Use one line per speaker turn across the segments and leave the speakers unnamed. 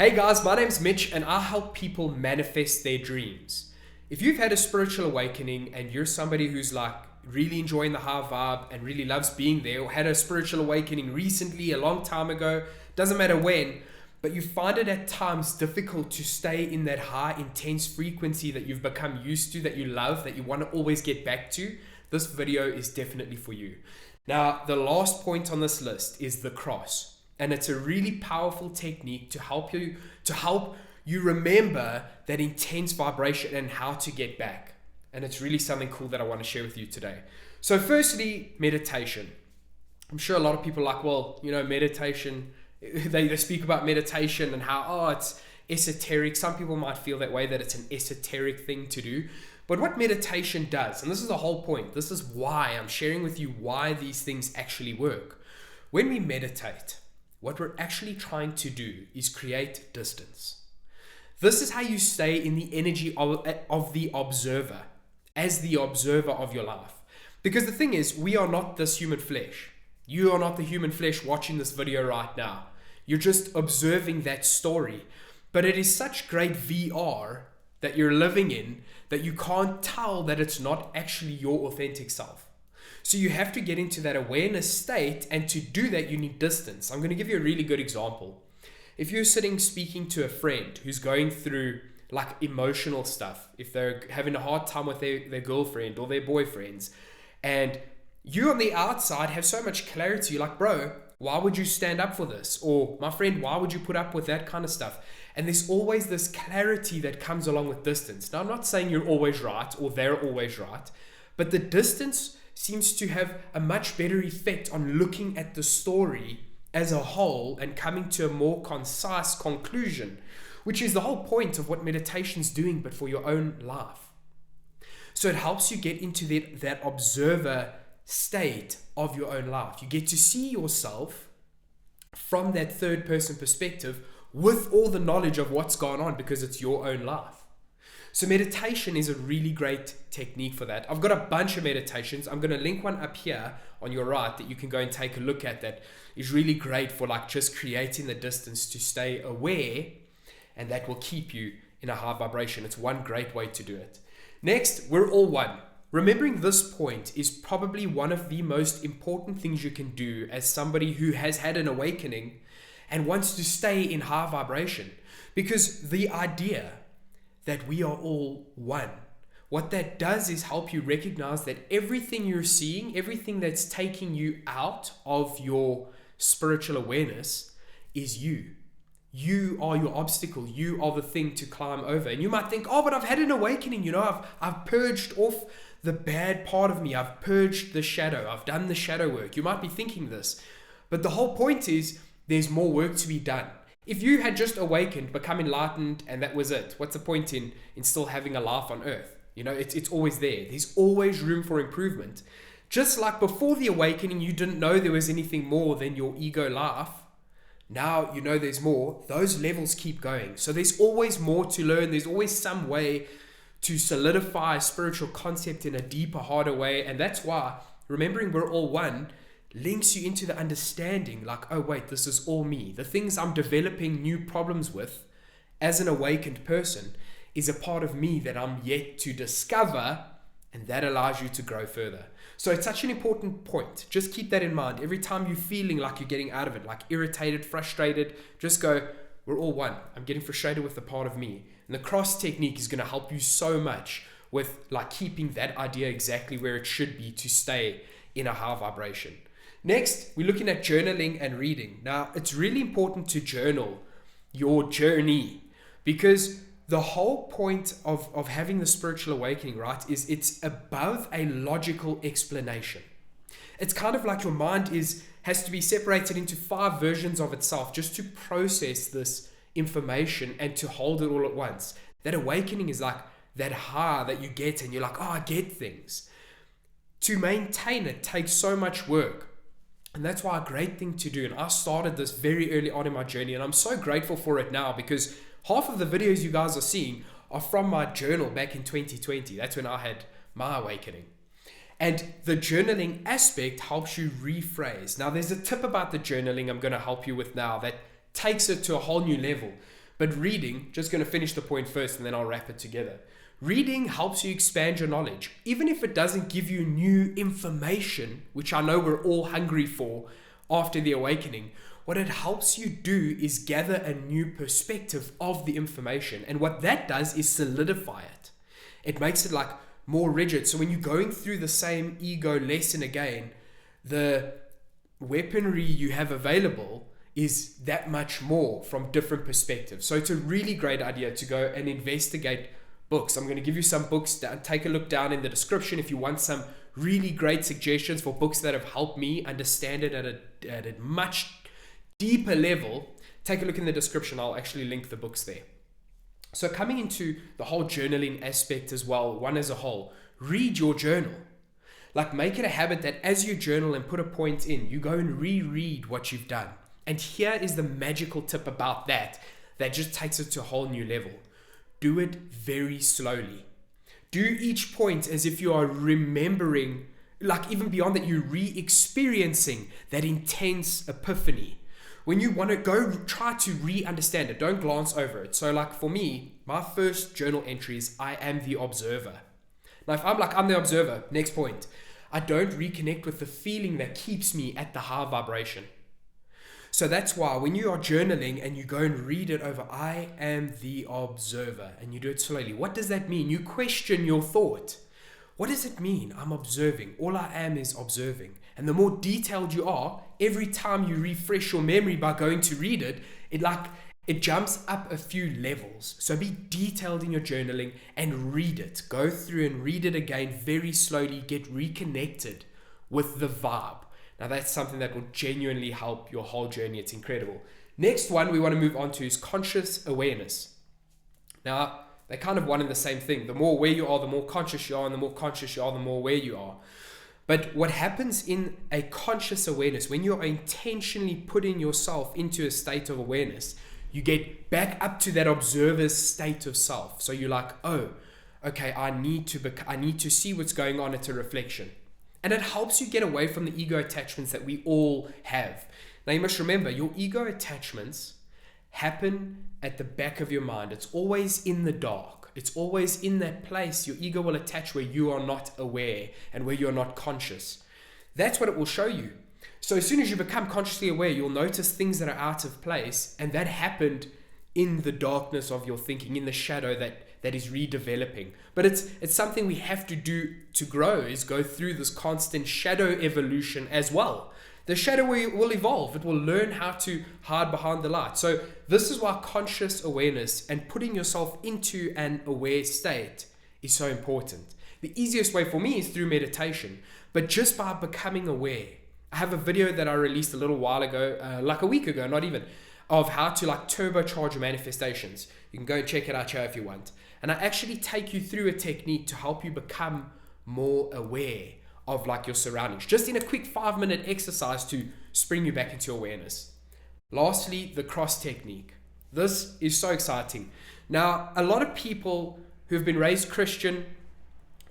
Hey guys, my name's Mitch and I help people manifest their dreams. If you've had a spiritual awakening and you're somebody who's like really enjoying the high vibe and really loves being there, or had a spiritual awakening recently, a long time ago, doesn't matter when, but you find it at times difficult to stay in that high intense frequency that you've become used to, that you love, that you want to always get back to, this video is definitely for you. Now, the last point on this list is the cross. And it's a really powerful technique to help you remember that intense vibration and how to get back. And it's really something cool that I want to share with you today. So firstly, meditation. I'm sure a lot of people are like, well, meditation, they speak about meditation and how, it's esoteric. Some people might feel that way, that it's an esoteric thing to do. But what meditation does, and this is the whole point, this is why I'm sharing with you why these things actually work. When we meditate, what we're actually trying to do is create distance. This is how you stay in the energy of the observer, as the observer of your life. Because the thing is, we are not this human flesh. You are not the human flesh watching this video right now. You're just observing that story. But it is such great VR that you're living in that you can't tell that it's not actually your authentic self. So you have to get into that awareness state, and to do that you need distance. I'm going to give you a really good example. If you're sitting speaking to a friend who's going through like emotional stuff, if they're having a hard time with their girlfriend or their boyfriends, and you on the outside have so much clarity, you're like, bro, why would you stand up for this? Or my friend, why would you put up with that kind of stuff? And there's always this clarity that comes along with distance. Now, I'm not saying you're always right or they're always right, but the distance seems to have a much better effect on looking at the story as a whole and coming to a more concise conclusion, which is the whole point of what meditation's doing, but for your own life. So it helps you get into that observer state of your own life. You get to see yourself from that third person perspective with all the knowledge of what's going on, because it's your own life. So meditation is a really great technique for that. I've got a bunch of meditations. I'm going to link one up here on your right that you can go and take a look at, that is really great for like just creating the distance to stay aware, and that will keep you in a high vibration. It's one great way to do it. Next, we're all one. Remembering this point is probably one of the most important things you can do as somebody who has had an awakening and wants to stay in high vibration, because the idea that we are all one, what that does is help you recognize that everything you're seeing, everything that's taking you out of your spiritual awareness is you. You are your obstacle. You are the thing to climb over. And you might think, but I've had an awakening. I've purged off the bad part of me. I've purged the shadow. I've done the shadow work. You might be thinking this, but the whole point is there's more work to be done. If you had just awakened, become enlightened, and that was it, what's the point in still having a life on earth? It's always there. There's always room for improvement. Just like before the awakening, you didn't know there was anything more than your ego life. Now you know there's more. Those levels keep going. So there's always more to learn. There's always some way to solidify a spiritual concept in a deeper, harder way. And that's why remembering we're all one links you into the understanding, like, oh wait, this is all me. The things I'm developing new problems with as an awakened person is a part of me that I'm yet to discover, and that allows you to grow further. So it's such an important point. Just keep that in mind. Every time you're feeling like you're getting out of it, like irritated, frustrated, just go, we're all one. I'm getting frustrated with the part of me. And the cross technique is going to help you so much with like keeping that idea exactly where it should be to stay in a high vibration. Next, we're looking at journaling and reading. Now, it's really important to journal your journey, because the whole point of having the spiritual awakening, right, is it's above a logical explanation. It's kind of like your mind has to be separated into 5 versions of itself just to process this information and to hold it all at once. That awakening is like that high that you get, and you're like, I get things. To maintain it takes so much work. And that's why a great thing to do, and I started this very early on in my journey, and I'm so grateful for it now, because half of the videos you guys are seeing are from my journal back in 2020. That's when I had my awakening. And the journaling aspect helps you rephrase. Now, there's a tip about the journaling I'm going to help you with now that takes it to a whole new level. But reading, just going to finish the point first and then I'll wrap it together. Reading helps you expand your knowledge. Even if it doesn't give you new information, which I know we're all hungry for after the awakening, what it helps you do is gather a new perspective of the information. And what that does is solidify it. It makes it like more rigid. So when you're going through the same ego lesson again, the weaponry you have available is that much more from different perspectives. So it's a really great idea to go and investigate books. I'm going to give you some books. Take a look down in the description if you want some really great suggestions for books that have helped me understand it at a much deeper level. Take a look in the description. I'll actually link the books there. So coming into the whole journaling aspect as well, one as a whole, read your journal. Like make it a habit that as you journal and put a point in, you go and reread what you've done. And here is the magical tip about that just takes it to a whole new level. Do it very slowly. Do each point as if you are remembering, like even beyond that, you're re-experiencing that intense epiphany. When you want to go try to re-understand it, don't glance over it. So like for me, my first journal entry is I am the observer. Now if I'm like, I'm the observer, next point, I don't reconnect with the feeling that keeps me at the high vibration. So that's why when you are journaling and you go and read it over, I am the observer, and you do it slowly. What does that mean? You question your thought. What does it mean? I'm observing. All I am is observing. And the more detailed you are, every time you refresh your memory by going to read it, it jumps up a few levels. So be detailed in your journaling and read it. Go through and read it again very slowly. Get reconnected with the vibe. Now that's something that will genuinely help your whole journey. It's incredible. Next one we want to move on to is conscious awareness. Now, they're kind of one and the same thing. The more aware you are, the more conscious you are, and the more conscious you are, the more aware you are. But what happens in a conscious awareness, when you're intentionally putting yourself into a state of awareness, you get back up to that observer's state of self. So you're like, oh, okay, I need to see what's going on. It's a reflection. And it helps you get away from the ego attachments that we all have. Now you must remember, your ego attachments happen at the back of your mind. It's always in the dark. It's always in that place your ego will attach where you are not aware and where you're not conscious. That's what it will show you. So as soon as you become consciously aware, you'll notice things that are out of place, and that happened in the darkness of your thinking, in the shadow that is redeveloping. But it's something we have to do to grow, is go through this constant shadow evolution as well. The shadow will evolve. It will learn how to hide behind the light. So this is why conscious awareness and putting yourself into an aware state is so important. The easiest way for me is through meditation, but just by becoming aware. I have a video that I released a little while ago, like a week ago, not even, of how to like turbocharge your manifestations. You can go and check it out here if you want. And I actually take you through a technique to help you become more aware of like your surroundings, just in a quick 5-minute exercise to spring you back into awareness. Lastly, the cross technique. This is so exciting. Now, a lot of people who have been raised Christian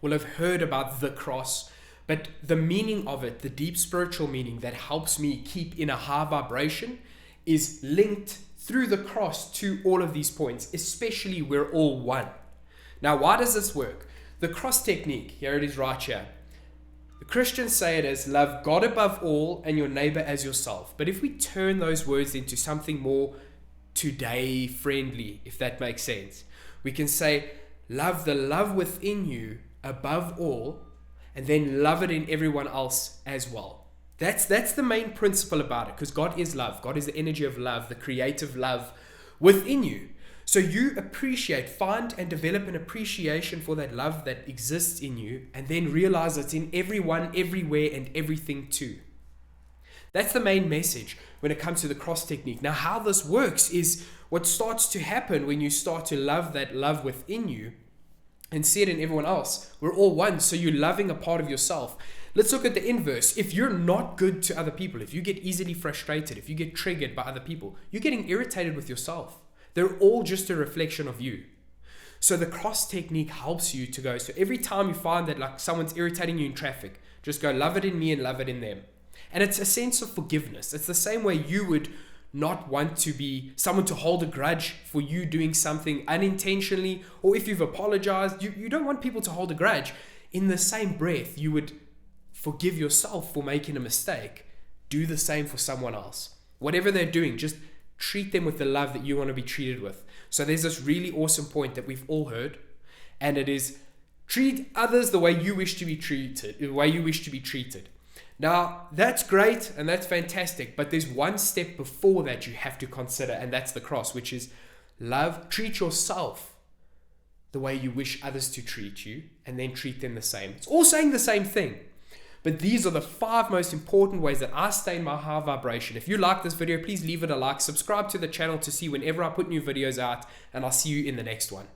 will have heard about the cross, but the meaning of it, the deep spiritual meaning that helps me keep in a high vibration, is linked through the cross to all of these points, especially we're all one. Now, why does this work? The cross technique, here it is right here. The Christians say it as love God above all and your neighbor as yourself. But if we turn those words into something more today friendly, if that makes sense, we can say love the love within you above all, and then love it in everyone else as well. That's the main principle about it, because God is love. God is the energy of love, the creative love within you. So you find and develop an appreciation for that love that exists in you, and then realize it's in everyone, everywhere, and everything too. That's the main message when it comes to the cross technique. Now, how this works is what starts to happen when you start to love that love within you and see it in everyone else. We're all one, so you're loving a part of yourself. Let's look at the inverse. If you're not good to other people, if you get easily frustrated, if you get triggered by other people, you're getting irritated with yourself. They're all just a reflection of you. So the cross technique helps you to go. So every time you find that like someone's irritating you in traffic, just go love it in me and love it in them. And it's a sense of forgiveness. It's the same way you would not want to be someone to hold a grudge for you doing something unintentionally, or if you've apologized, you don't want people to hold a grudge. In the same breath, you would forgive yourself for making a mistake. Do the same for someone else. Whatever they're doing, just treat them with the love that you want to be treated with. So there's this really awesome point that we've all heard, and it is treat others the way you wish to be treated. Now, that's great and that's fantastic, but there's one step before that you have to consider, and that's the cross, which is treat yourself the way you wish others to treat you, and then treat them the same. It's all saying the same thing. But these are the 5 most important ways that I stay in my high vibration. If you like this video, please leave it a like, subscribe to the channel to see whenever I put new videos out, and I'll see you in the next one.